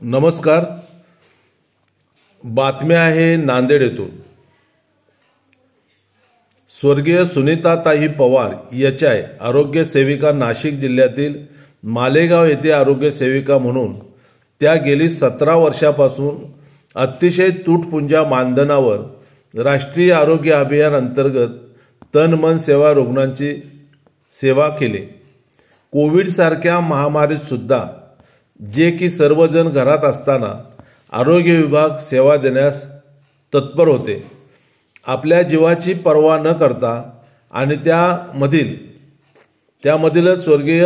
नमस्कार. बातम्या आहे नांदेड येथून. स्वर्गीय सुनीताताई पवार एचआय आरोग्य सेविका नाशिक जिल्ह्यातील मालेगाव येथे आरोग्य सेविका म्हणून त्या गेली 17 वर्षापासून अतिशय तुटपुंजा मानधनावर राष्ट्रीय आरोग्य अभियान अंतर्गत तन मन सेवा रुग्णांची सेवा केली. कोविड सारख्या महामारीत सुद्धा जे की सर्वजण घरात असताना आरोग्य विभाग सेवा देण्यास तत्पर होते. आपल्या जीवाची पर्वा न करता आणि त्यामधीलच स्वर्गीय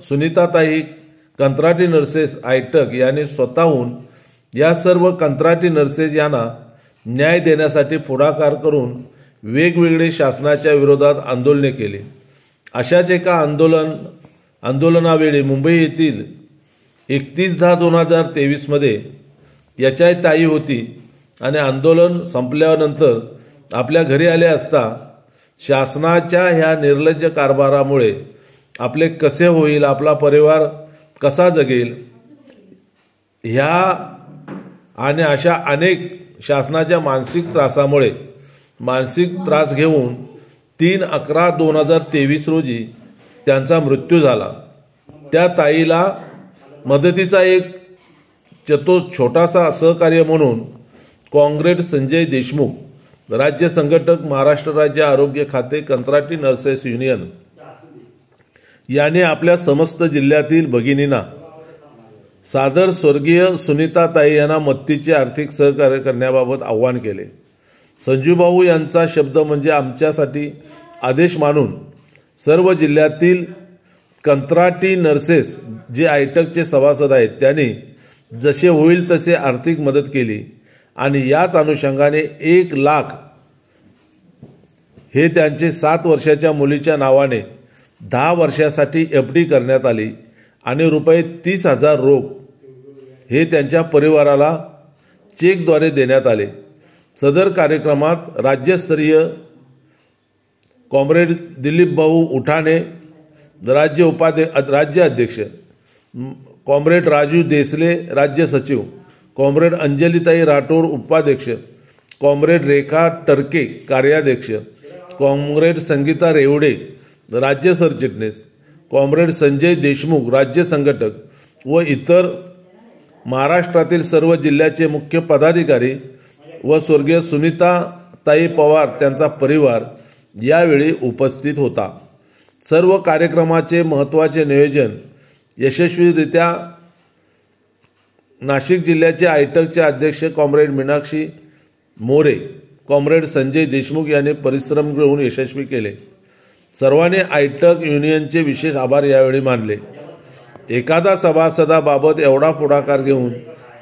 सुनीताताई कंत्राटी नर्सेस आयटक यांनी स्वतःहून या सर्व कंत्राटी नर्सेस यांना न्याय देण्यासाठी पुढाकार करून वेगवेगळे शासनाच्या विरोधात आंदोलने केली. अशाच एका आंदोलनावेळी मुंबई येथील 31/10/2023 मध्ये एचआय ताई होती आणि आंदोलन संपल्यानंतर आपल्या घरी आले असता शासनाच्या ह्या निर्लज्ज कारभारामुळे आपले कसे होईल, आपला परिवार कसा जगेल, ह्या आणि अशा अनेक शासनाच्या मानसिक त्रास घेऊन 3/11/2023 रोजी त्यांचा मृत्यू झाला. त्या ताईला मदतीचा एक छोटासा सहकार्य म्हणून कॉम्रेड संजय देशमुख राज्य संघटक, महाराष्ट्र राज्य आरोग्य खाते कंत्राटी नर्सेस युनियन यांनी आपल्या समस्त जिल्ह्यातील भगिनींना सादर स्वर्गीय सुनीताताई यांना मदतीचे आर्थिक सहकार्य करण्याबाबत आवाहन केले. संजूभाऊ यांचा शब्द म्हणजे आमच्यासाठी आदेश मानून सर्व जिल्ह्यातील कंत्राटी नर्सेस जे आयटकचे सभासद आहेत त्यांनी जसे होईल तसे आर्थिक मदत केली आणि याच अनुषंगाने 1 लाख हे त्यांचे 7 वर्षाच्या मुलीच्या नावाने 10 वर्षासाठी FD करण्यात आली आणि ₹30,000 रोख हे त्यांच्या परिवाराला चेकद्वारे देण्यात आले. सदर कार्यक्रमात राज्यस्तरीय कॉम्रेड दिलीप भाऊ उठाणे राज्य अध्यक्ष, कॉम्रेड राजू देसले राज्य सचिव, कॉम्रेड अंजलीताई राठोड उपाध्यक्ष, कॉम्रेड रेखा टर्के कार्याध्यक्ष, कॉम्रेड संगीता रेवडे राज्य सरचिटणीस, कॉम्रेड संजय देशमुख राज्य संघटक व इतर महाराष्ट्रातील सर्व जिल्ह्याचे मुख्य पदाधिकारी व स्वर्गीय सुनीताताई पवार त्यांचा परिवार यावेळी उपस्थित होता. सर्व कार्यक्रमाचे महत्त्वाचे नियोजन यशस्वीरित्या नाशिक जिल्ह्याचे आयटकचे अध्यक्ष कॉम्रेड मीनाक्षी मोरे, कॉम्रेड संजय देशमुख यांनी परिश्रम घेऊन यशस्वी केले. सर्वांनी आयटक युनियनचे विशेष आभार यावेळी मानले. एखादा सभासदाबाबत एवढा पुढाकार घेऊन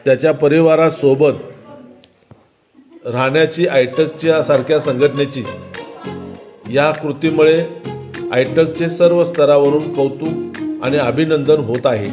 त्याच्या परिवारासोबत राहण्याची आयटकच्या सारख्या संघटनेची या कृतीमुळे आयटकचे सर्व स्तरावरून कौतुक आणि अभिनंदन होत आहे.